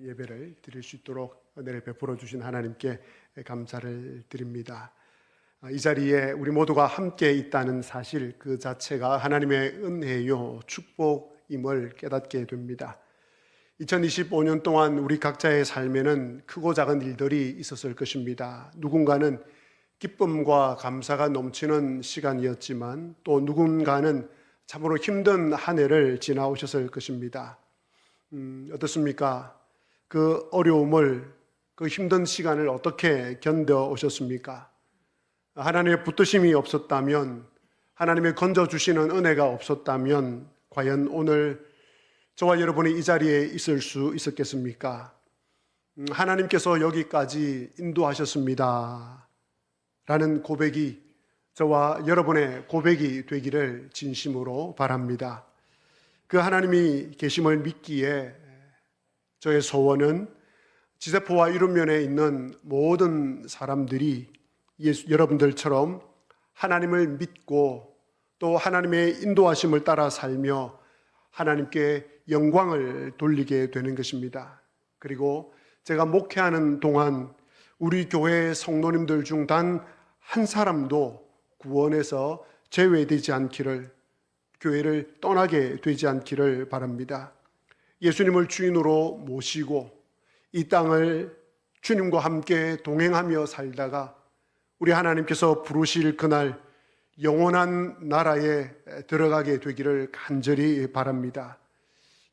예배를 드릴 수 있도록 은혜를 베풀어 주신 하나님께 감사를 드립니다. 이 자리에 우리 모두가 함께 있다는 사실 그 자체가 하나님의 은혜요 축복임을 깨닫게 됩니다. 2025년 동안 우리 각자의 삶에는 크고 작은 일들이 있었을 것입니다. 누군가는 기쁨과 감사가 넘치는 시간이었지만 또 누군가는 참으로 힘든 한 해를 지나오셨을 것입니다. 어떻습니까? 그 어려움을, 그 힘든 시간을 어떻게 견뎌오셨습니까? 하나님의 붙드심이 없었다면, 하나님의 건져주시는 은혜가 없었다면 과연 오늘 저와 여러분이 이 자리에 있을 수 있었겠습니까? 하나님께서 여기까지 인도하셨습니다 라는 고백이 저와 여러분의 고백이 되기를 진심으로 바랍니다. 그 하나님이 계심을 믿기에 저의 소원은 지세포와 이룸면에 있는 모든 사람들이 여러분들처럼 하나님을 믿고 또 하나님의 인도하심을 따라 살며 하나님께 영광을 돌리게 되는 것입니다. 그리고 제가 목회하는 동안 우리 교회 성도님들 중 단 한 사람도 구원에서 제외되지 않기를, 교회를 떠나게 되지 않기를 바랍니다. 예수님을 주인으로 모시고 이 땅을 주님과 함께 동행하며 살다가 우리 하나님께서 부르실 그날 영원한 나라에 들어가게 되기를 간절히 바랍니다.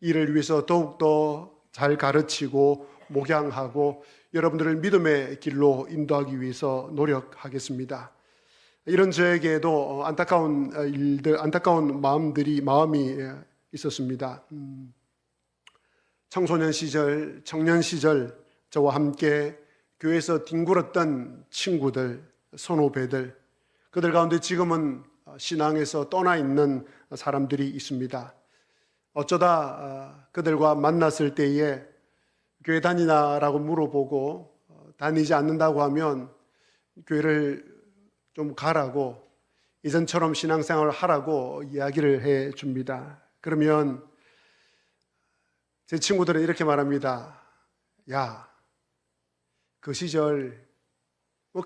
이를 위해서 더욱더 잘 가르치고 목양하고 여러분들을 믿음의 길로 인도하기 위해서 노력하겠습니다. 이런 저에게도 안타까운 일들, 안타까운 마음이 있었습니다. 청소년 시절, 청년 시절 저와 함께 교회에서 뒹굴었던 친구들, 선후배들, 그들 가운데 지금은 신앙에서 떠나 있는 사람들이 있습니다. 어쩌다 그들과 만났을 때에 교회 다니나라고 물어보고 다니지 않는다고 하면 교회를 좀 가라고, 이전처럼 신앙생활을 하라고 이야기를 해 줍니다. 그러면 제 친구들은 이렇게 말합니다. 야, 그 시절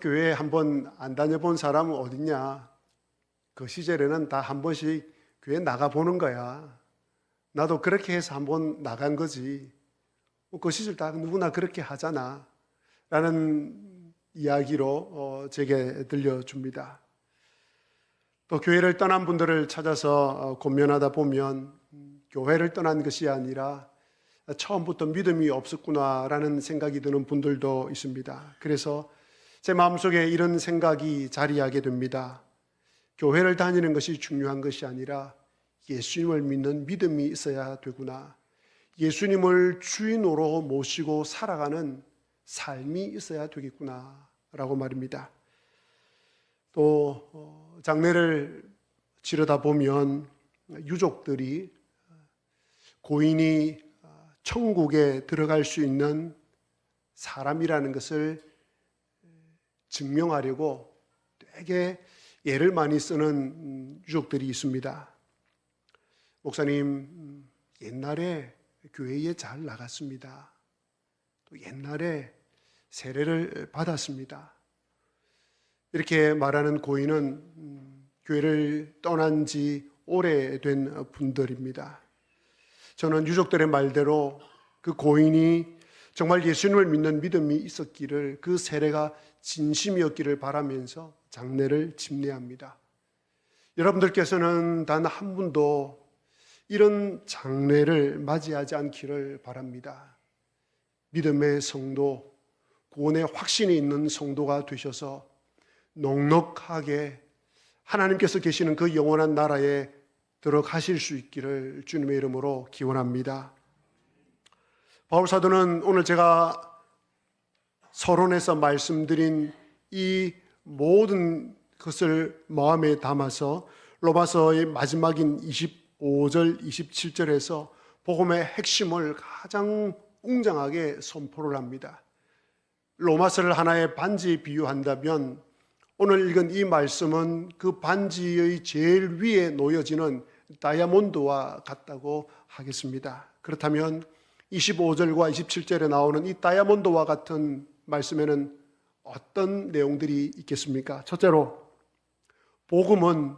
교회에 한번 안 다녀본 사람은 어딨냐? 그 시절에는 다 한 번씩 교회 나가보는 거야. 나도 그렇게 해서 한번 나간 거지. 그 시절 다 누구나 그렇게 하잖아 라는 이야기로 제게 들려줍니다. 또 교회를 떠난 분들을 찾아서 권면하다 보면 교회를 떠난 것이 아니라 처음부터 믿음이 없었구나라는 생각이 드는 분들도 있습니다. 그래서 제 마음속에 이런 생각이 자리하게 됩니다. 교회를 다니는 것이 중요한 것이 아니라 예수님을 믿는 믿음이 있어야 되구나. 예수님을 주인으로 모시고 살아가는 삶이 있어야 되겠구나 라고 말입니다. 또 장례를 치르다 보면 유족들이 고인이 천국에 들어갈 수 있는 사람이라는 것을 증명하려고 되게 애를 많이 쓰는 유족들이 있습니다. 목사님, 옛날에 교회에 잘 나갔습니다. 또 옛날에 세례를 받았습니다. 이렇게 말하는 고인은 교회를 떠난 지 오래된 분들입니다. 저는 유족들의 말대로 그 고인이 정말 예수님을 믿는 믿음이 있었기를, 그 세례가 진심이었기를 바라면서 장례를 집례합니다. 여러분들께서는 단 한 분도 이런 장례를 맞이하지 않기를 바랍니다. 믿음의 성도, 구원의 확신이 있는 성도가 되셔서 넉넉하게 하나님께서 계시는 그 영원한 나라에 들어가실 수 있기를 주님의 이름으로 기원합니다. 바울사도는 오늘 제가 서론에서 말씀드린 이 모든 것을 마음에 담아서 로마서의 마지막인 25절, 27절에서 복음의 핵심을 가장 웅장하게 선포를 합니다. 로마서를 하나의 반지에 비유한다면 오늘 읽은 이 말씀은 그 반지의 제일 위에 놓여지는 다이아몬드와 같다고 하겠습니다. 그렇다면 25절과 27절에 나오는 이 다이아몬드와 같은 말씀에는 어떤 내용들이 있겠습니까? 첫째로, 복음은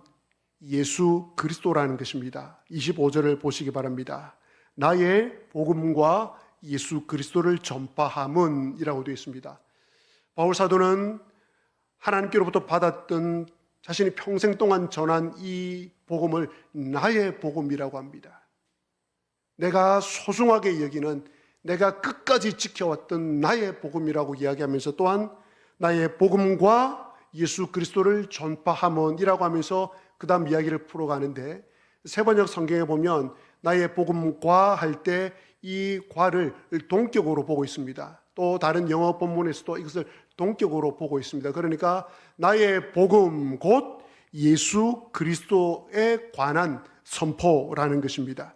예수 그리스도라는 것입니다. 25절을 보시기 바랍니다. 나의 복음과 예수 그리스도를 전파함은 이라고 되어 있습니다. 바울 사도는 하나님께로부터 받았던 자신이 평생 동안 전한 이 복음을 나의 복음이라고 합니다. 내가 소중하게 여기는, 내가 끝까지 지켜왔던 나의 복음이라고 이야기하면서 또한 나의 복음과 예수 그리스도를 전파함은이라고 하면서 그 다음 이야기를 풀어가는데, 세번역 성경에 보면 나의 복음과 할 때 이 과를 동격으로 보고 있습니다. 또 다른 영어 본문에서도 이것을 동격으로 보고 있습니다. 그러니까 나의 복음 곧 예수 그리스도에 관한 선포라는 것입니다.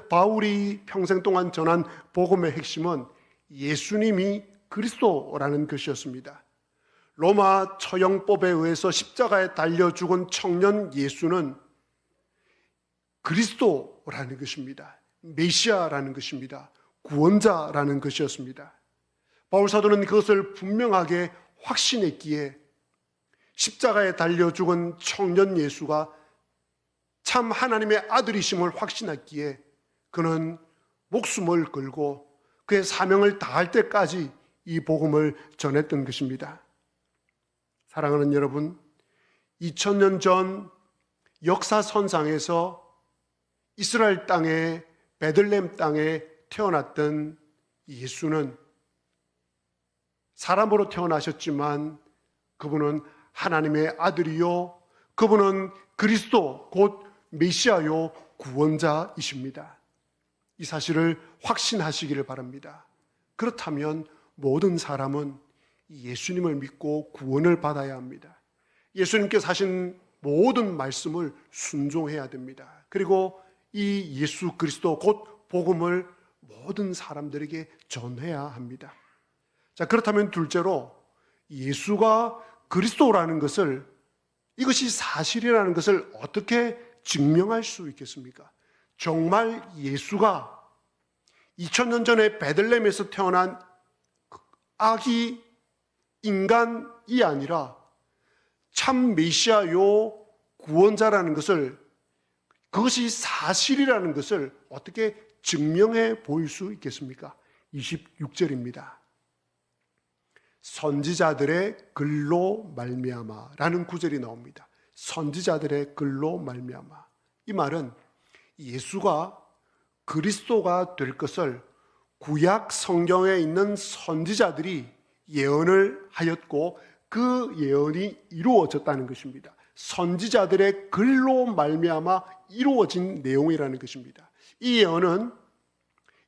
바울이 평생 동안 전한 복음의 핵심은 예수님이 그리스도라는 것이었습니다. 로마 처형법에 의해서 십자가에 달려 죽은 청년 예수는 그리스도라는 것입니다. 메시아라는 것입니다. 구원자라는 것이었습니다. 바울 사도는 그것을 분명하게 확신했기에 십자가에 달려 죽은 청년 예수가 참 하나님의 아들이심을 확신했기에 그는 목숨을 걸고 그의 사명을 다할 때까지 이 복음을 전했던 것입니다. 사랑하는 여러분, 2000년 전 역사선상에서 이스라엘 땅에 베들레헴 땅에 태어났던 예수는 사람으로 태어나셨지만 그분은 하나님의 아들이요, 그분은 그리스도 곧 메시아요 구원자이십니다. 이 사실을 확신하시기를 바랍니다. 그렇다면 모든 사람은 예수님을 믿고 구원을 받아야 합니다. 예수님께서 하신 모든 말씀을 순종해야 됩니다. 그리고 이 예수 그리스도 곧 복음을 모든 사람들에게 전해야 합니다. 자, 그렇다면 둘째로 예수가 그리스도라는 것을, 이것이 사실이라는 것을 어떻게 증명할 수 있겠습니까? 정말 예수가 2000년 전에 베들레헴에서 태어난 아기 인간이 아니라 참 메시아요 구원자라는 것을, 그것이 사실이라는 것을 어떻게 증명해 보일 수 있겠습니까? 26절입니다. 선지자들의 글로 말미암아라는 구절이 나옵니다. 선지자들의 글로 말미암아. 이 말은 예수가 그리스도가 될 것을 구약 성경에 있는 선지자들이 예언을 하였고 그 예언이 이루어졌다는 것입니다. 선지자들의 글로 말미암아 이루어진 내용이라는 것입니다. 이 예언은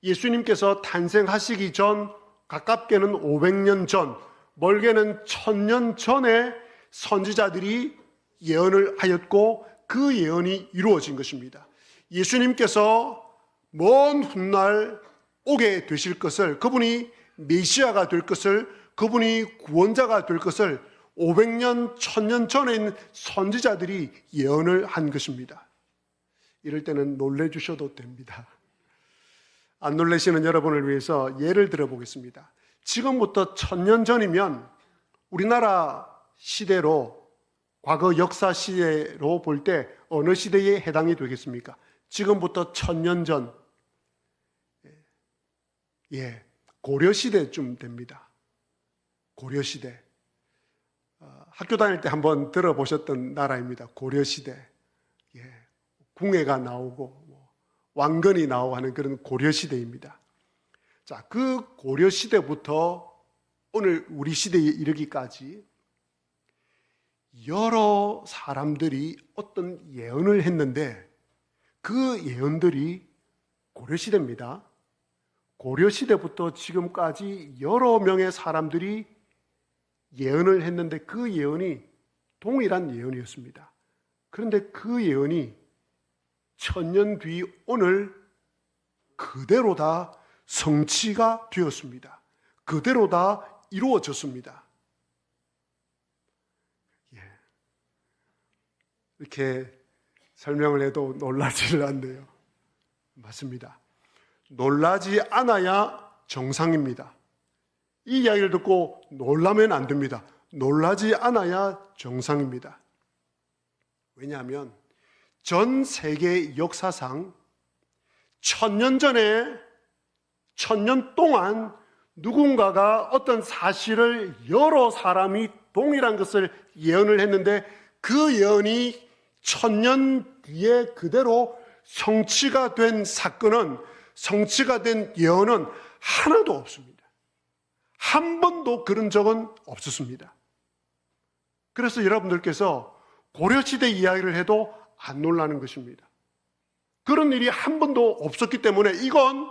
예수님께서 탄생하시기 전, 가깝게는 500년 전, 멀게는 1000년 전에 선지자들이 예언을 하였고 그 예언이 이루어진 것입니다. 예수님께서 먼 훗날 오게 되실 것을, 그분이 메시아가 될 것을, 그분이 구원자가 될 것을 500년, 1000년 전에 있는 선지자들이 예언을 한 것입니다. 이럴 때는 놀래주셔도 됩니다. 안 놀라시는 여러분을 위해서 예를 들어보겠습니다. 지금부터 1000년 전이면 우리나라 시대로, 과거 역사 시대로 볼 때 어느 시대에 해당이 되겠습니까? 지금부터 1000년 전, 고려시대쯤 됩니다. 고려시대. 학교 다닐 때 한번 들어보셨던 나라입니다. 고려시대. 궁예가 나오고 왕건이 나오고 하는 그런 고려시대입니다. 자, 그 고려시대부터 오늘 우리 시대에 이르기까지 여러 사람들이 어떤 예언을 했는데 그 예언들이 고려시대입니다. 고려시대부터 지금까지 여러 명의 사람들이 예언을 했는데 그 예언이 동일한 예언이었습니다. 그런데 그 예언이 1000년 뒤 오늘 그대로 다 성취가 되었습니다. 그대로 다 이루어졌습니다. 이렇게 설명을 해도 놀라지를 않네요. 맞습니다. 놀라지 않아야 정상입니다. 이 이야기를 듣고 놀라면 안 됩니다. 놀라지 않아야 정상입니다. 왜냐하면 전 세계 역사상 1000년 전에 1000년 동안 누군가가 어떤 사실을 여러 사람이 동일한 것을 예언을 했는데 그 예언이 1000년 뒤에 그대로 성취가 된 사건은, 성취가 된 예언은 하나도 없습니다. 한 번도 그런 적은 없었습니다. 그래서 여러분들께서 고려시대 이야기를 해도 안 놀라는 것입니다. 그런 일이 한 번도 없었기 때문에 이건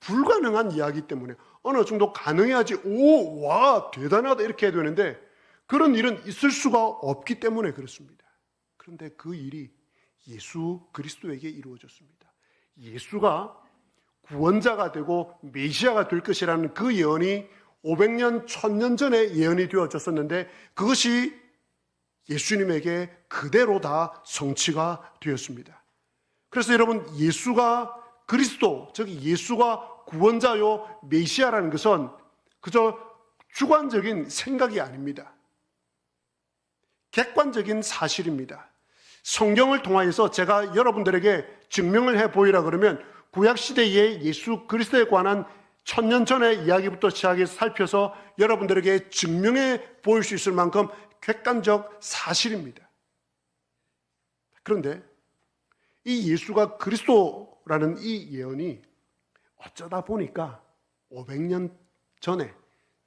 불가능한 이야기 때문에 어느 정도 가능해야지 오, 와, 대단하다 이렇게 해야 되는데 그런 일은 있을 수가 없기 때문에 그렇습니다. 그런데 그 일이 예수 그리스도에게 이루어졌습니다. 예수가 구원자가 되고 메시아가 될 것이라는 그 예언이 500년, 1000년 전에 예언이 되어졌었는데 그것이 예수님에게 그대로 다 성취가 되었습니다. 그래서 여러분, 예수가 그리스도, 즉 예수가 구원자요 메시아라는 것은 그저 주관적인 생각이 아닙니다. 객관적인 사실입니다. 성경을 통하여서 제가 여러분들에게 증명을 해 보이라 그러면 구약시대의 예수 그리스도에 관한 1000년 전의 이야기부터 시작해서 살펴서 여러분들에게 증명해 보일 수 있을 만큼 객관적 사실입니다. 그런데 이 예수가 그리스도라는 이 예언이 어쩌다 보니까 500년 전에,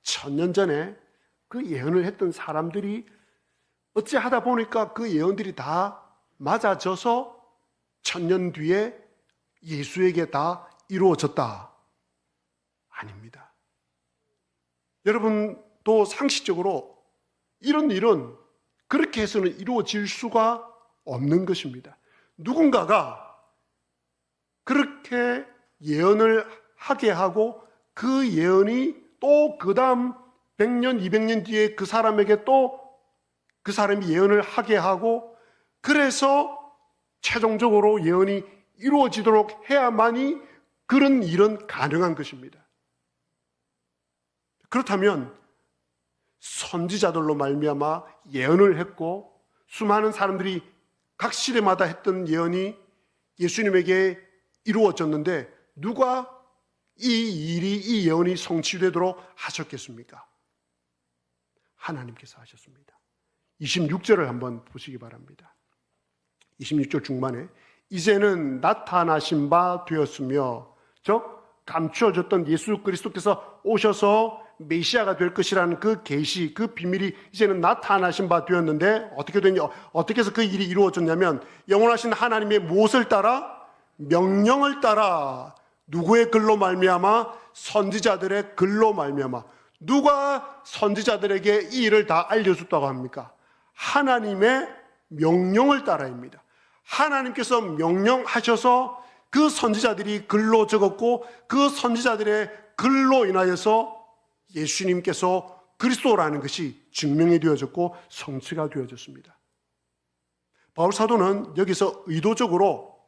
1000년 전에 그 예언을 했던 사람들이 어찌 하다 보니까 그 예언들이 다 맞아져서 1000년 뒤에 예수에게 다 이루어졌다. 아닙니다. 여러분도 상식적으로 이런 일은 그렇게 해서는 이루어질 수가 없는 것입니다. 누군가가 그렇게 예언을 하게 하고 그 예언이 또 그 다음 100년, 200년 뒤에 그 사람에게 또 그 사람이 예언을 하게 하고 그래서 최종적으로 예언이 이루어지도록 해야만이 그런 일은 가능한 것입니다. 그렇다면 선지자들로 말미암아 예언을 했고 수많은 사람들이 각 시대마다 했던 예언이 예수님에게 이루어졌는데 누가 이 예언이 성취되도록 하셨겠습니까? 하나님께서 하셨습니다. 26절을 한번 보시기 바랍니다. 26절 중반에 이제는 나타나신 바 되었으며 즉 감추어졌던 예수 그리스도께서 오셔서 메시아가 될 것이라는 그 계시, 그 비밀이 이제는 나타나신 바 되었는데 어떻게 해서 그 일이 이루어졌냐면 영원하신 하나님의 무엇을 따라? 명령을 따라. 누구의 글로 말미암아? 선지자들의 글로 말미암아. 누가 선지자들에게 이 일을 다 알려줬다고 합니까? 하나님의 명령을 따라입니다. 하나님께서 명령하셔서 그 선지자들이 글로 적었고 그 선지자들의 글로 인하여서 예수님께서 그리스도라는 것이 증명이 되어졌고 성취가 되어졌습니다. 바울 사도는 여기서 의도적으로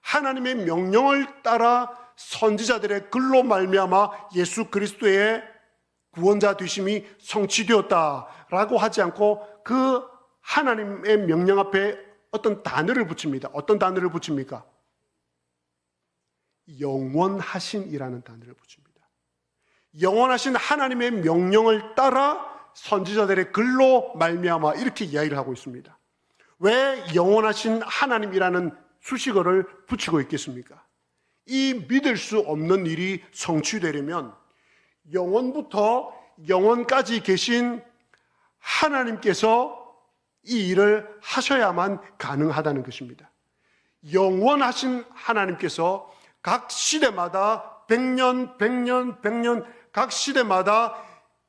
하나님의 명령을 따라 선지자들의 글로 말미암아 예수 그리스도의 구원자 되심이 성취되었다라고 하지 않고 그 하나님의 명령 앞에 어떤 단어를 붙입니다. 어떤 단어를 붙입니까? 영원하신이라는 단어를 붙입니다. 영원하신 하나님의 명령을 따라 선지자들의 글로 말미암아 이렇게 이야기를 하고 있습니다. 왜 영원하신 하나님이라는 수식어를 붙이고 있겠습니까? 이 믿을 수 없는 일이 성취되려면 영원부터 영원까지 계신 하나님께서 이 일을 하셔야만 가능하다는 것입니다. 영원하신 하나님께서 각 시대마다 100년, 100년, 100년 각 시대마다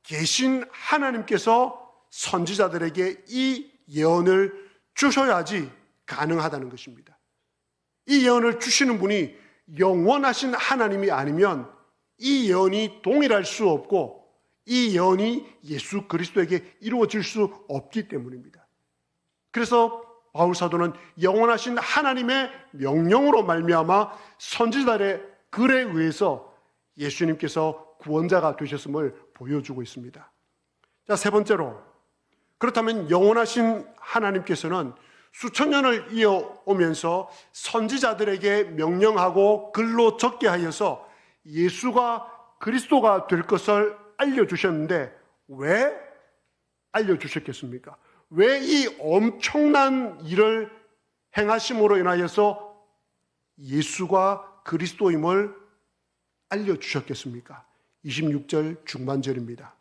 계신 하나님께서 선지자들에게 이 예언을 주셔야지 가능하다는 것입니다. 이 예언을 주시는 분이 영원하신 하나님이 아니면 이 예언이 동일할 수 없고 이 예언이 예수 그리스도에게 이루어질 수 없기 때문입니다. 그래서 바울 사도는 영원하신 하나님의 명령으로 말미암아 선지자들의 글에 의해서 예수님께서 구원자가 되셨음을 보여주고 있습니다. 자, 세 번째로, 그렇다면 영원하신 하나님께서는 수천 년을 이어오면서 선지자들에게 명령하고 글로 적게 하여서 예수가 그리스도가 될 것을 알려주셨는데 왜 알려주셨겠습니까? 왜 이 엄청난 일을 행하심으로 인하여서 예수가 그리스도임을 알려주셨겠습니까? 26절 중반절입니다.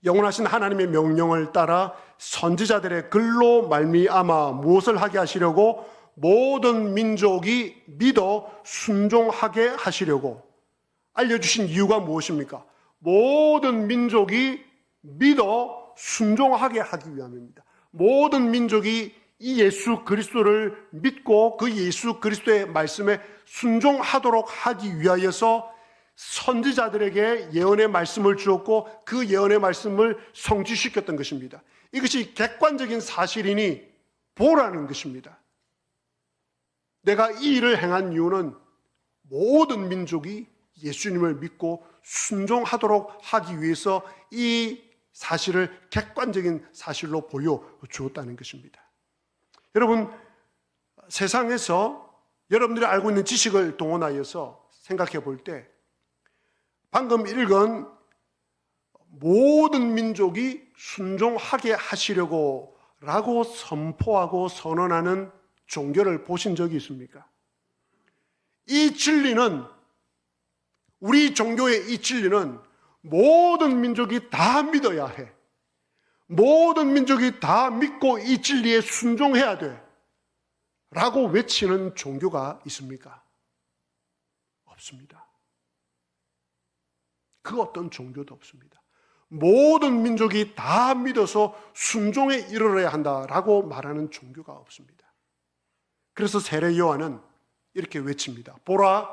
영원하신 하나님의 명령을 따라 선지자들의 글로 말미암아 무엇을 하게 하시려고? 모든 민족이 믿어 순종하게 하시려고. 알려주신 이유가 무엇입니까? 모든 민족이 믿어 순종하게 하기 위함입니다. 모든 민족이 이 예수 그리스도를 믿고 그 예수 그리스도의 말씀에 순종하도록 하기 위하여서 선지자들에게 예언의 말씀을 주었고 그 예언의 말씀을 성취시켰던 것입니다. 이것이 객관적인 사실이니 보라는 것입니다. 내가 이 일을 행한 이유는 모든 민족이 예수님을 믿고 순종하도록 하기 위해서 이 사실을 객관적인 사실로 보여주었다는 것입니다. 여러분, 세상에서 여러분들이 알고 있는 지식을 동원하여서 생각해 볼 때 방금 읽은 모든 민족이 순종하게 하시려고 라고 선포하고 선언하는 종교를 보신 적이 있습니까? 이 진리는, 우리 종교의 이 진리는 모든 민족이 다 믿어야 해. 모든 민족이 다 믿고 이 진리에 순종해야 돼. 라고 외치는 종교가 있습니까? 없습니다. 그 어떤 종교도 없습니다. 모든 민족이 다 믿어서 순종에 이르러야 한다라고 말하는 종교가 없습니다. 그래서 세례 요한은 이렇게 외칩니다. 보라,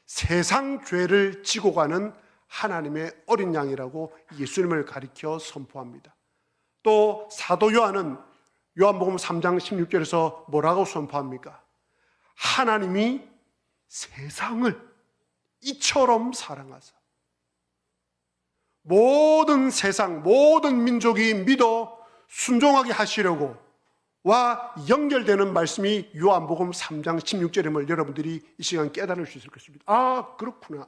세상 죄를 지고 가는 하나님의 어린 양이라고 예수님을 가리켜 선포합니다. 또 사도 요한은 요한복음 3장 16절에서 뭐라고 선포합니까? 하나님이 세상을 이처럼 사랑하사 모든 세상, 모든 민족이 믿어 순종하게 하시려고 와 연결되는 말씀이 요한복음 3장 16절임을 여러분들이 이 시간 깨달을 수 있을 것입니다. 아, 그렇구나.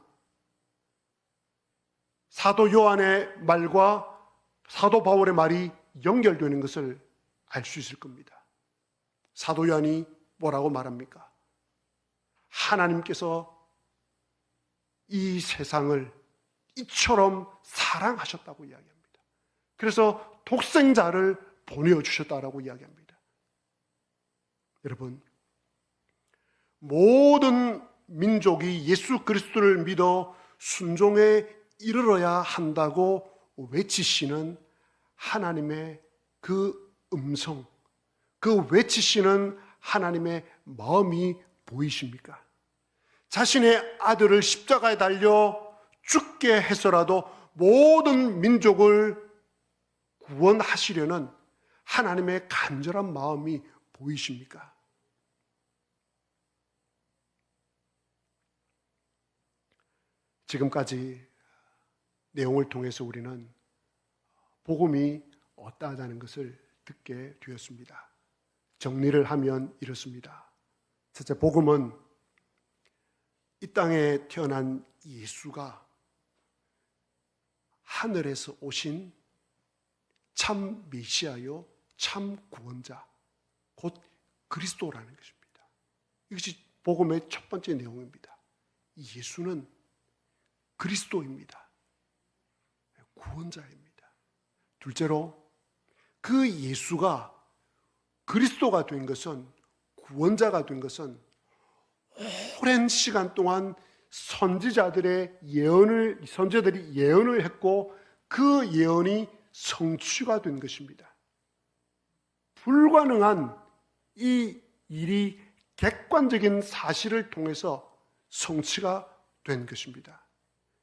사도 요한의 말과 사도 바울의 말이 연결되는 것을 알 수 있을 겁니다. 사도 요한이 뭐라고 말합니까? 하나님께서 이 세상을 이처럼 사랑하셨다고 이야기합니다. 그래서 독생자를 보내주셨다라고 이야기합니다. 여러분, 모든 민족이 예수 그리스도를 믿어 순종에 이르러야 한다고 외치시는 하나님의 그 음성, 그 외치시는 하나님의 마음이 보이십니까? 자신의 아들을 십자가에 달려 죽게 해서라도 모든 민족을 구원하시려는 하나님의 간절한 마음이 보이십니까? 지금까지 내용을 통해서 우리는 복음이 어떠하다는 것을 듣게 되었습니다. 정리를 하면 이렇습니다. 첫째, 복음은 이 땅에 태어난 예수가 하늘에서 오신 참 메시아요, 참 구원자, 곧 그리스도라는 것입니다. 이것이 복음의 첫 번째 내용입니다. 예수는 그리스도입니다. 구원자입니다. 둘째로, 그 예수가 그리스도가 된 것은, 구원자가 된 것은 오랜 시간 동안 선지자들이 예언을 했고 그 예언이 성취가 된 것입니다. 불가능한 이 일이 객관적인 사실을 통해서 성취가 된 것입니다.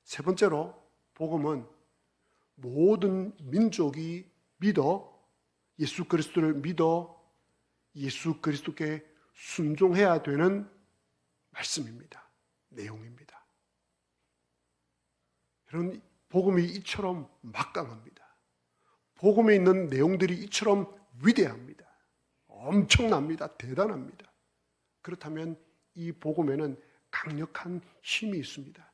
세 번째로, 복음은 모든 민족이 믿어 예수 그리스도를 믿어 예수 그리스도께 순종해야 되는 말씀입니다. 내용입니다. 여러분, 복음이 이처럼 막강합니다. 복음에 있는 내용들이 이처럼 위대합니다. 엄청납니다. 대단합니다. 그렇다면 이 복음에는 강력한 힘이 있습니다.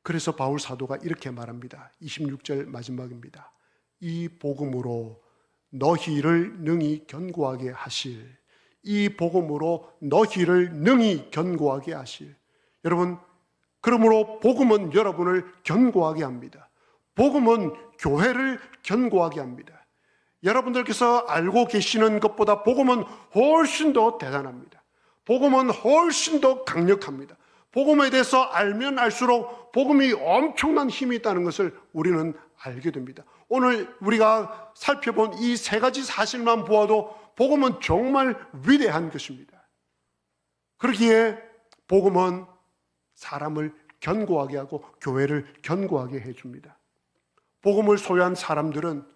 그래서 바울 사도가 이렇게 말합니다. 26절 마지막입니다. 이 복음으로 너희를 능히 견고하게 하실, 이 복음으로 너희를 능히 견고하게 하실. 여러분, 그러므로 복음은 여러분을 견고하게 합니다. 복음은 교회를 견고하게 합니다. 여러분들께서 알고 계시는 것보다 복음은 훨씬 더 대단합니다. 복음은 훨씬 더 강력합니다. 복음에 대해서 알면 알수록 복음이 엄청난 힘이 있다는 것을 우리는 알게 됩니다. 오늘 우리가 살펴본 이 세 가지 사실만 보아도 복음은 정말 위대한 것입니다. 그러기에 복음은 사람을 견고하게 하고 교회를 견고하게 해줍니다. 복음을 소유한 사람들은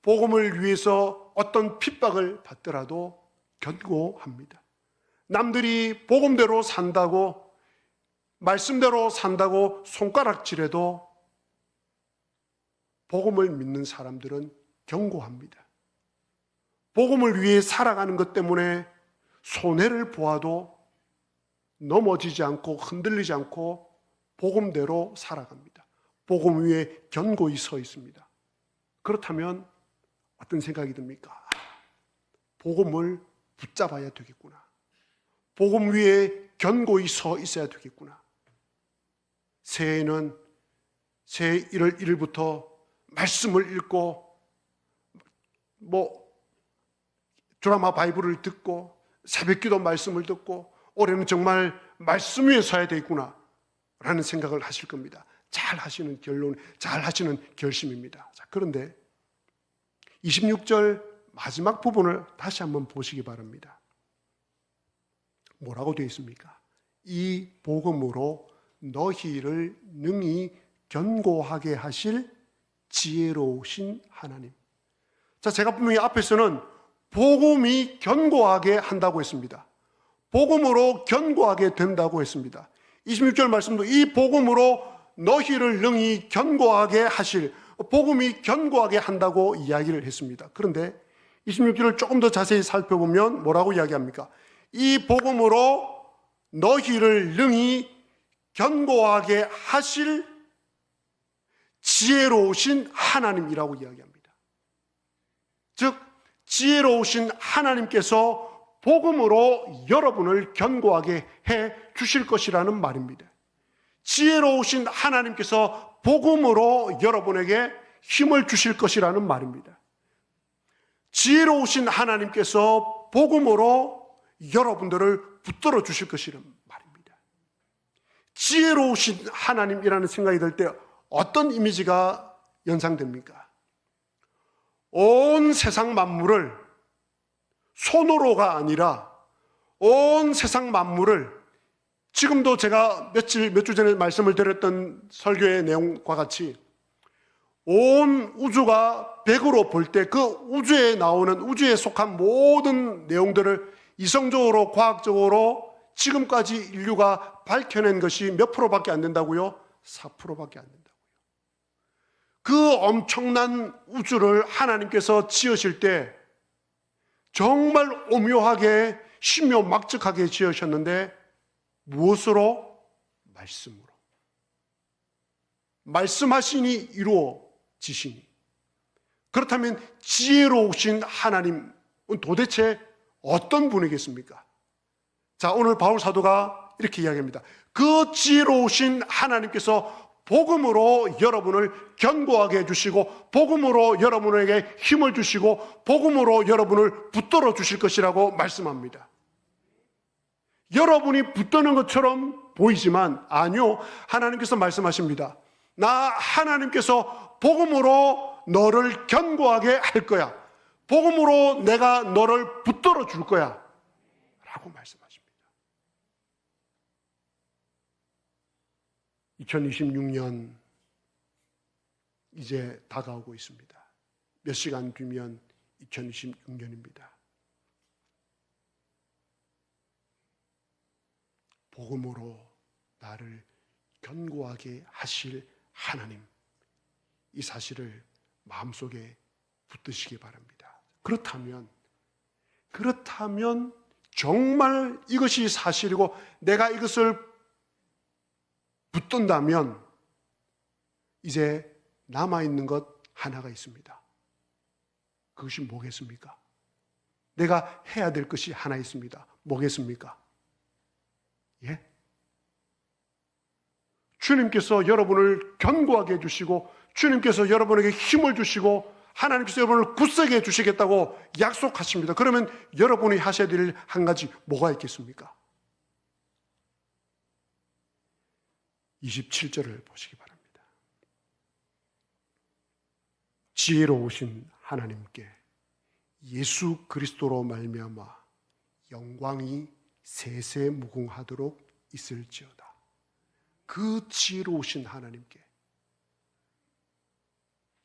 복음을 위해서 어떤 핍박을 받더라도 견고합니다. 남들이 복음대로 산다고, 말씀대로 산다고 손가락질해도 복음을 믿는 사람들은 견고합니다. 복음을 위해 살아가는 것 때문에 손해를 보아도 넘어지지 않고 흔들리지 않고 복음대로 살아갑니다. 복음 위에 견고히 서 있습니다. 그렇다면 어떤 생각이 듭니까? 복음을 붙잡아야 되겠구나. 복음 위에 견고히 서 있어야 되겠구나. 새해에는 새해 1월 1일부터 말씀을 읽고 드라마 바이블을 듣고 새벽기도 말씀을 듣고 올해는 정말 말씀 위에 서야 되겠구나 라는 생각을 하실 겁니다. 잘 하시는 결론, 잘 하시는 결심입니다. 자, 그런데 26절 마지막 부분을 다시 한번 보시기 바랍니다. 뭐라고 되어 있습니까? 이 복음으로 너희를 능히 견고하게 하실 지혜로우신 하나님. 자, 제가 분명히 앞에서는 복음이 견고하게 한다고 했습니다. 복음으로 견고하게 된다고 했습니다. 26절 말씀도 이 복음으로 너희를 능히 견고하게 하실, 복음이 견고하게 한다고 이야기를 했습니다. 그런데 26절을 조금 더 자세히 살펴보면 뭐라고 이야기합니까? 이 복음으로 너희를 능히 견고하게 하실 지혜로우신 하나님이라고 이야기합니다. 즉 지혜로우신 하나님께서 복음으로 여러분을 견고하게 해 주실 것이라는 말입니다. 지혜로우신 하나님께서 복음으로 여러분에게 힘을 주실 것이라는 말입니다. 지혜로우신 하나님께서 복음으로 여러분들을 붙들어 주실 것이라는 말입니다. 지혜로우신 하나님이라는 생각이 들 때 어떤 이미지가 연상됩니까? 온 세상 만물을 손으로가 아니라 온 세상 만물을, 지금도 제가 몇 주 전에 말씀을 드렸던 설교의 내용과 같이 온 우주가 100으로 볼 때 그 우주에 나오는, 우주에 속한 모든 내용들을 이성적으로 과학적으로 지금까지 인류가 밝혀낸 것이 몇 프로밖에 안 된다고요? 4%밖에 안 된다고요. 그 엄청난 우주를 하나님께서 지으실 때 정말 오묘하게 신묘막측하게 지으셨는데 무엇으로? 말씀으로. 말씀하시니 이루어지시니. 그렇다면 지혜로우신 하나님은 도대체 어떤 분이겠습니까? 자, 오늘 바울 사도가 이렇게 이야기합니다. 그 지혜로우신 하나님께서 복음으로 여러분을 견고하게 해주시고 복음으로 여러분에게 힘을 주시고 복음으로 여러분을 붙들어 주실 것이라고 말씀합니다. 여러분이 붙드는 것처럼 보이지만 아니요, 하나님께서 말씀하십니다. 나 하나님께서 복음으로 너를 견고하게 할 거야. 복음으로 내가 너를 붙들어 줄 거야 라고 말씀하십니다. 2026년 이제 다가오고 있습니다. 몇 시간 뒤면 2026년입니다. 복음으로 나를 견고하게 하실 하나님, 이 사실을 마음속에 붙드시기 바랍니다. 그렇다면 정말 이것이 사실이고 내가 이것을 붙든다면 이제 남아있는 것 하나가 있습니다. 그것이 뭐겠습니까? 내가 해야 될 것이 하나 있습니다. 뭐겠습니까? 예? 주님께서 여러분을 견고하게 해주시고 주님께서 여러분에게 힘을 주시고 하나님께서 여러분을 굳세게 해주시겠다고 약속하십니다. 그러면 여러분이 하셔야 될 한 가지 뭐가 있겠습니까? 27절을 보시기 바랍니다. 지혜로우신 하나님께 예수 그리스도로 말미암아 영광이 세세무궁하도록 있을지어다. 그 지혜로우신 하나님께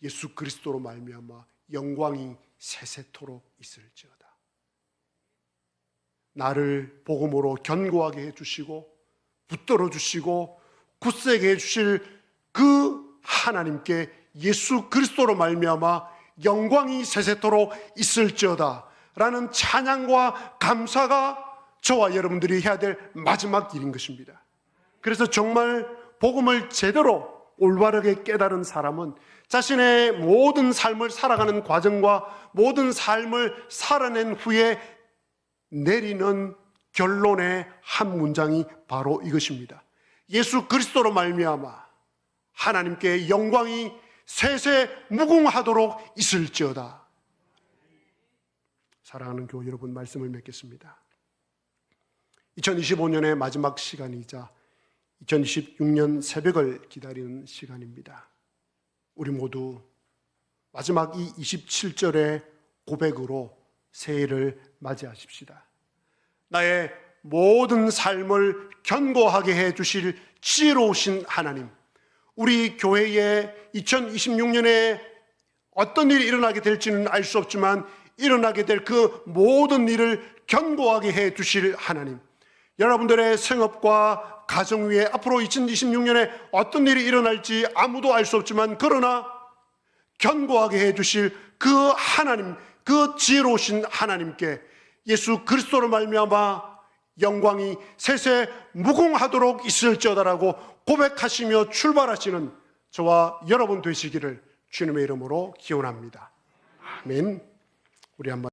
예수 그리스도로 말미암아 영광이 세세토록 있을지어다. 나를 복음으로 견고하게 해주시고 붙들어 주시고 굳세게 해주실 그 하나님께 예수 그리스도로 말미암아 영광이 세세토록 있을지어다 라는 찬양과 감사가 저와 여러분들이 해야 될 마지막 일인 것입니다. 그래서 정말 복음을 제대로 올바르게 깨달은 사람은 자신의 모든 삶을 살아가는 과정과 모든 삶을 살아낸 후에 내리는 결론의 한 문장이 바로 이것입니다. 예수 그리스도로 말미암아 하나님께 영광이 세세무궁하도록 있을지어다. 사랑하는 교회 여러분, 말씀을 맺겠습니다. 2025년의 마지막 시간이자 2026년 새벽을 기다리는 시간입니다. 우리 모두 마지막 이 27절의 고백으로 새해를 맞이하십시다. 나의 모든 삶을 견고하게 해주실 지혜로우신 하나님, 우리 교회에 2026년에 어떤 일이 일어나게 될지는 알 수 없지만 일어나게 될 그 모든 일을 견고하게 해주실 하나님, 여러분들의 생업과 가정 위에 앞으로 2026년에 어떤 일이 일어날지 아무도 알 수 없지만 그러나 견고하게 해주실 그 하나님, 그 지혜로우신 하나님께 예수 그리스도로 말미암아 영광이 세세무궁하도록 있을지어다라고 고백하시며 출발하시는 저와 여러분 되시기를 주님의 이름으로 기원합니다. 아멘. 우리 한번